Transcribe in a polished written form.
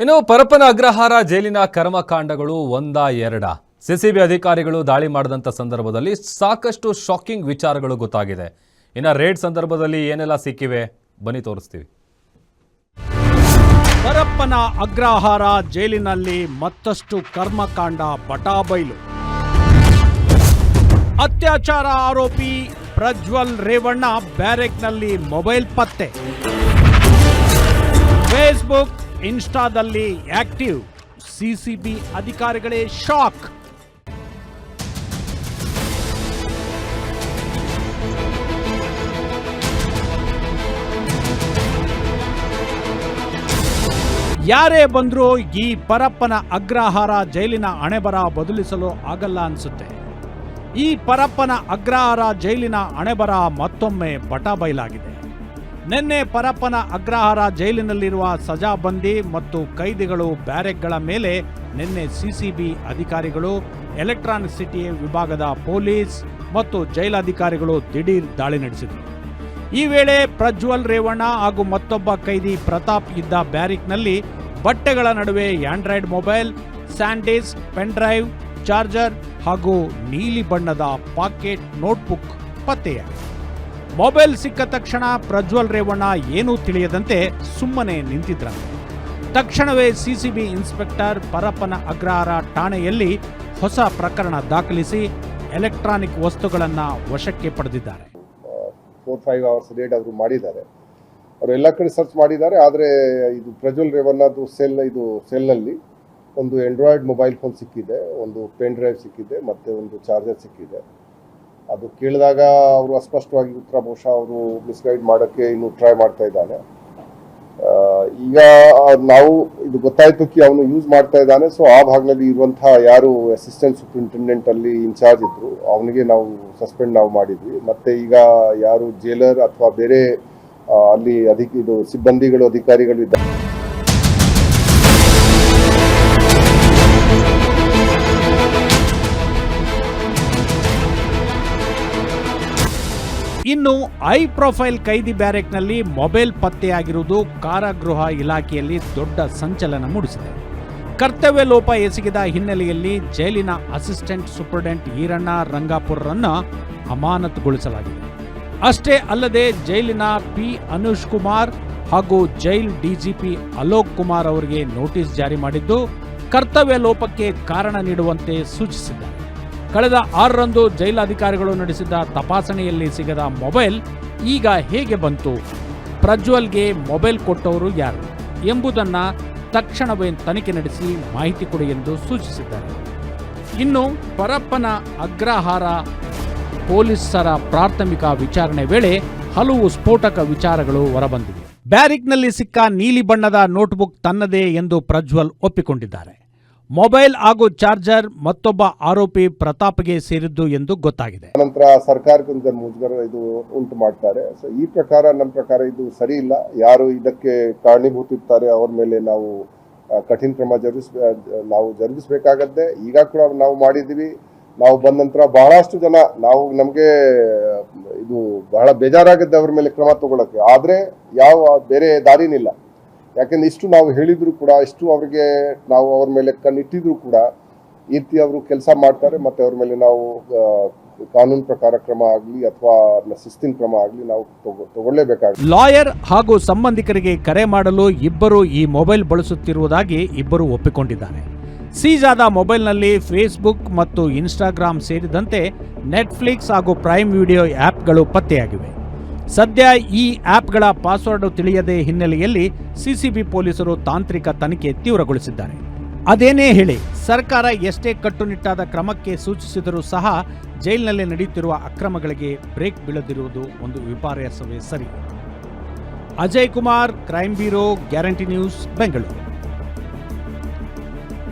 ಇನ್ನು ಪರಪ್ಪನ ಅಗ್ರಹಾರ ಜೈಲಿನ ಕರ್ಮಕಾಂಡಗಳು ಒಂದಾ ಎರಡ ಸಿಸಿಬಿ ಅಧಿಕಾರಿಗಳು ದಾಳಿ ಮಾಡಿದಂಥ ಸಂದರ್ಭದಲ್ಲಿ ಸಾಕಷ್ಟು ಶಾಕಿಂಗ್ ವಿಚಾರಗಳು ಗೊತ್ತಾಗಿದೆ. ಇನ್ನು ರೇಡ್ ಸಂದರ್ಭದಲ್ಲಿ ಏನೆಲ್ಲ ಸಿಕ್ಕಿವೆ ಬನ್ನಿ ತೋರಿಸ್ತೀವಿ. ಪರಪ್ಪನ ಅಗ್ರಹಾರ ಜೈಲಿನಲ್ಲಿ ಮತ್ತಷ್ಟು ಕರ್ಮಕಾಂಡ ಬಟಾಬೈಲು. ಅತ್ಯಾಚಾರ ಆರೋಪಿ ಪ್ರಜ್ವಲ್ ರೇವಣ್ಣ ಬ್ಯಾರೆಕ್ನಲ್ಲಿ ಮೊಬೈಲ್ ಪತ್ತೆ. ಫೇಸ್ಬುಕ್ ಇನ್ಸ್ಟಾದಲ್ಲಿ ಆಕ್ಟಿವ್. ಸಿಸಿಬಿ ಅಧಿಕಾರಿಗಳೇ ಶಾಕ್. ಯಾರೇ ಬಂದರೂ ಈ ಪರಪ್ಪನ ಅಗ್ರಹಾರ ಜೈಲಿನ ಹಣೆಬರ ಬದಲಿಸಲು ಆಗಲ್ಲ ಅನ್ಸುತ್ತೆ. ಈ ಪರಪ್ಪನ ಅಗ್ರಹಾರ ಜೈಲಿನ ಹಣೆಬರ ಮತ್ತೊಮ್ಮೆ ಬಟಾಬೈಲಾಗಿದೆ. ನಿನ್ನೆ ಪರಪ್ಪನ ಅಗ್ರಹಾರ ಜೈಲಿನಲ್ಲಿರುವ ಸಜಾಬಂದಿ ಮತ್ತು ಕೈದಿಗಳು ಬ್ಯಾರೆಕ್ಗಳ ಮೇಲೆ ನಿನ್ನೆ ಸಿಸಿಬಿ ಅಧಿಕಾರಿಗಳು, ಎಲೆಕ್ಟ್ರಾನಿಕ್ ಸಿಟಿ ವಿಭಾಗದ ಪೊಲೀಸ್ ಮತ್ತು ಜೈಲಾಧಿಕಾರಿಗಳು ದಿಢೀರ್ ದಾಳಿ ನಡೆಸಿದರು. ಈ ವೇಳೆ ಪ್ರಜ್ವಲ್ ರೇವಣ್ಣ ಹಾಗೂ ಮತ್ತೊಬ್ಬ ಕೈದಿ ಪ್ರತಾಪ್ ಇದ್ದ ಬ್ಯಾರಿಕ್ನಲ್ಲಿ ಬಟ್ಟೆಗಳ ನಡುವೆ ಆಂಡ್ರಾಯ್ಡ್ ಮೊಬೈಲ್, ಸ್ಯಾಂಡೀಸ್, ಪೆನ್ ಡ್ರೈವ್, ಚಾರ್ಜರ್ ಹಾಗೂ ನೀಲಿ ಬಣ್ಣದ ಪಾಕೆಟ್ ನೋಟ್ಬುಕ್ ಪತ್ತೆಯಾಗಿದೆ. ಮೊಬೈಲ್ ಸಿಕ್ಕ ತಕ್ಷಣ ಪ್ರಜ್ವಲ್ ರೇವಣ್ಣ ಏನೂ ತಿಳಿಯದಂತೆ ಸುಮ್ಮನೆ ನಿಂತಿದ್ರಂತೆ. ತಕ್ಷಣವೇ ಸಿಸಿಬಿ ಇನ್ಸ್ಪೆಕ್ಟರ್ ಪರಪ್ಪನ ಅಗ್ರಹಾರ ಠಾಣೆಯಲ್ಲಿ ಹೊಸ ಪ್ರಕರಣ ದಾಖಲಿಸಿ ಎಲೆಕ್ಟ್ರಾನಿಕ್ ವಸ್ತುಗಳನ್ನು ವಶಕ್ಕೆ ಪಡೆದಿದ್ದಾರೆ. 4-5 ಅವರ್ಸ್ ರೇಡ್ ಅವರು ಮಾಡಿದ್ದಾರೆ. ಅವರು ಎಲ್ಲ ಕಡೆ ಸರ್ಚ್ ಮಾಡಿದ್ದಾರೆ. ಆದರೆ ಇದು ಪ್ರಜ್ವಲ್ ರೇವಣ್ಣದು ಸೆಲ್ನಲ್ಲಿ ಒಂದು ಆಂಡ್ರಾಯ್ಡ್ ಮೊಬೈಲ್ ಫೋನ್ ಸಿಕ್ಕಿದೆ, ಒಂದು ಪೆನ್ ಡ್ರೈವ್ ಸಿಕ್ಕಿದೆ, ಮತ್ತು ಒಂದು ಚಾರ್ಜರ್ ಸಿಕ್ಕಿದೆ. ಅದು ಕೇಳಿದಾಗ ಅವರು ಅಸ್ಪಷ್ಟವಾಗಿ ಉತ್ತರ ಬಹುಶಃ ಅವರು ಮಿಸ್ಗೈಡ್ ಮಾಡೋಕ್ಕೆ ಇನ್ನು ಟ್ರೈ ಮಾಡ್ತಾ ಇದ್ದಾನೆ. ಈಗ ನಾವು ಇದು ಗೊತ್ತಾಯ್ತು ಕಿ ಅವನು ಯೂಸ್ ಮಾಡ್ತಾ ಇದ್ದಾನೆ. ಸೊ ಆ ಭಾಗದಲ್ಲಿ ಇರುವಂತಹ ಯಾರು ಅಸಿಸ್ಟೆಂಟ್ ಸೂಪರಿಂಟೆಂಡೆಂಟ್ ಅಲ್ಲಿ ಇನ್ಚಾರ್ಜ್ ಇದ್ರು ಅವನಿಗೆ ನಾವು ಸಸ್ಪೆಂಡ್ ಮಾಡಿದ್ವಿ. ಮತ್ತೆ ಈಗ ಯಾರು ಜೈಲರ್ ಅಥವಾ ಬೇರೆ ಅಲ್ಲಿ ಸಿಬ್ಬಂದಿಗಳು ಅಧಿಕಾರಿಗಳು ಇದ್ದಾರೆ. ಇನ್ನು ಹೈ ಪ್ರೊಫೈಲ್ ಕೈದಿ ಬ್ಯಾರೆಕ್ನಲ್ಲಿ ಮೊಬೈಲ್ ಪತ್ತೆಯಾಗಿರುವುದು ಕಾರಾಗೃಹ ಇಲಾಖೆಯಲ್ಲಿ ದೊಡ್ಡ ಸಂಚಲನ ಮೂಡಿಸಿದೆ. ಕರ್ತವ್ಯ ಲೋಪ ಎಸಗಿದ ಹಿನ್ನೆಲೆಯಲ್ಲಿ ಜೈಲಿನ ಅಸಿಸ್ಟೆಂಟ್ ಸೂಪರಿಂಟೆಂಡೆಂಟ್ ಈರಣ್ಣ ರಂಗಾಪುರರನ್ನು ಅಮಾನತುಗೊಳಿಸಲಾಗಿದೆ. ಅಷ್ಟೇ ಅಲ್ಲದೆ ಜೈಲಿನ ಪಿ ಅನುಷ್ ಕುಮಾರ್ ಹಾಗೂ ಜೈಲ್ ಡಿಜಿಪಿ ಅಲೋಕ್ ಕುಮಾರ್ ಅವರಿಗೆ ನೋಟಿಸ್ ಜಾರಿ ಮಾಡಿದ್ದು ಕರ್ತವ್ಯ ಲೋಪಕ್ಕೆ ಕಾರಣ ನೀಡುವಂತೆ ಸೂಚಿಸಿದ್ದಾರೆ. ಕಳೆದ 6ರಂದು ಜೈಲಾಧಿಕಾರಿಗಳು ನಡೆಸಿದ ತಪಾಸಣೆಯಲ್ಲಿ ಸಿಗದ ಮೊಬೈಲ್ ಈಗ ಹೇಗೆ ಬಂತು, ಪ್ರಜ್ವಲ್ಗೆ ಮೊಬೈಲ್ ಕೊಟ್ಟವರು ಯಾರು ಎಂಬುದನ್ನು ತಕ್ಷಣವೇ ತನಿಖೆ ನಡೆಸಿ ಮಾಹಿತಿ ಕೊಡಿ ಎಂದು ಸೂಚಿಸಿದ್ದಾರೆ. ಇನ್ನು ಪರಪ್ಪನ ಅಗ್ರಹಾರ ಪೊಲೀಸರ ಪ್ರಾಥಮಿಕ ವಿಚಾರಣೆ ವೇಳೆ ಹಲವು ಸ್ಫೋಟಕ ವಿಚಾರಗಳು ಹೊರಬಂದಿವೆ. ಬ್ಯಾರಿಕ್ನಲ್ಲಿ ಸಿಕ್ಕ ನೀಲಿ ಬಣ್ಣದ ನೋಟ್ಬುಕ್ ತನ್ನದೇ ಎಂದು ಪ್ರಜ್ವಲ್ ಒಪ್ಪಿಕೊಂಡಿದ್ದಾರೆ. ಮೊಬೈಲ್ ಹಾಗೂ ಚಾರ್ಜರ್ ಮತ್ತೊಬ್ಬ ಆರೋಪಿ ಪ್ರತಾಪ್ಗೆ ಸೇರಿದ್ದು ಎಂದು ಗೊತ್ತಾಗಿದೆ. ನಂತರ ಸರ್ಕಾರಕ್ಕೆ ಮುಜುಗರ ಇದು ಉಂಟು ಮಾಡ್ತಾರೆ. ಸೊ ಈ ಪ್ರಕಾರ ನಮ್ಮ ಪ್ರಕಾರ ಇದು ಸರಿ ಇಲ್ಲ. ಯಾರು ಇದಕ್ಕೆ ಕಾರಣೀಭೂತಿರ್ತಾರೆ ಅವ್ರ ಮೇಲೆ ನಾವು ಕಠಿಣ ಕ್ರಮ ಜರುಗಿಸಬೇಕಾಗತ್ತೆ. ಈಗ ಕೂಡ ನಾವು ಮಾಡಿದ್ದೀವಿ. ನಾವು ಬಂದ ನಂತರ ಬಹಳಷ್ಟು ಜನ ನಮಗೆ ಇದು ಬಹಳ ಬೇಜಾರಾಗತ್ತೆ ಅವ್ರ ಮೇಲೆ ಕ್ರಮ ತಗೊಳಕ್ಕೆ. ಆದರೆ ಯಾವ ಬೇರೆ ದಾರಿನಿಲ್ಲ. ಯಾಕೆಂದ್ರೆ ಇಷ್ಟು ನಾವು ಹೇಳಿದ್ರು ಕೂಡ, ಇಷ್ಟು ಅವರಿಗೆ ನಾವು ಅವ್ರ ಮೇಲೆ ಕಣ್ಣಿಟ್ಟಿದ್ರು ಕೂಡ ಈ ರೀತಿ ಅವರು ಕೆಲಸ ಮಾಡ್ತಾರೆ. ಮತ್ತೆ ಅವ್ರ ಮೇಲೆ ನಾವು ಕಾನೂನು ಪ್ರಕಾರ ಕ್ರಮ ಆಗಲಿ ಅಥವಾ ಶಿಸ್ತಿನ ಕ್ರಮ ಆಗಲಿ ನಾವು ತಗೊಳ್ಳೇಬೇಕಾಗುತ್ತೆ. ಲಾಯರ್ ಹಾಗೂ ಸಂಬಂಧಿಕರಿಗೆ ಕರೆ ಮಾಡಲು ಇಬ್ಬರು ಈ ಮೊಬೈಲ್ ಬಳಸುತ್ತಿರುವುದಾಗಿ ಇಬ್ಬರು ಒಪ್ಪಿಕೊಂಡಿದ್ದಾರೆ. ಸೀಜ್ ಆದ ಮೊಬೈಲ್ನಲ್ಲಿ ಫೇಸ್ಬುಕ್ ಮತ್ತು ಇನ್ಸ್ಟಾಗ್ರಾಮ್ ಸೇರಿದಂತೆ ನೆಟ್ಫ್ಲಿಕ್ಸ್ ಹಾಗೂ ಪ್ರೈಮ್ ವಿಡಿಯೋ ಆ್ಯಪ್ಗಳು ಪತ್ತೆಯಾಗಿವೆ. ಸದ್ಯ ಈ ಆ್ಯಪ್ಗಳ ಪಾಸ್ವರ್ಡ್ ತಿಳಿಯದೆ ಹಿನ್ನೆಲೆಯಲ್ಲಿ ಸಿಸಿಬಿ ಪೊಲೀಸರು ತಾಂತ್ರಿಕ ತನಿಖೆ ತೀವ್ರಗೊಳಿಸಿದ್ದಾರೆ. ಅದೇನೇ ಹೇಳಿ, ಸರ್ಕಾರ ಎಷ್ಟೇ ಕಟ್ಟುನಿಟ್ಟಾದ ಕ್ರಮಕ್ಕೆ ಸೂಚಿಸಿದರೂ ಸಹ ಜೈಲಿನಲ್ಲಿ ನಡೆಯುತ್ತಿರುವ ಅಕ್ರಮಗಳಿಗೆ ಬ್ರೇಕ್ ಬೀಳದಿರುವುದು ಒಂದು ವಿಪರ್ಯಾಸವೇ ಸರಿ. Ajay Kumar, crime bureau, guarantee news, Bengaluru.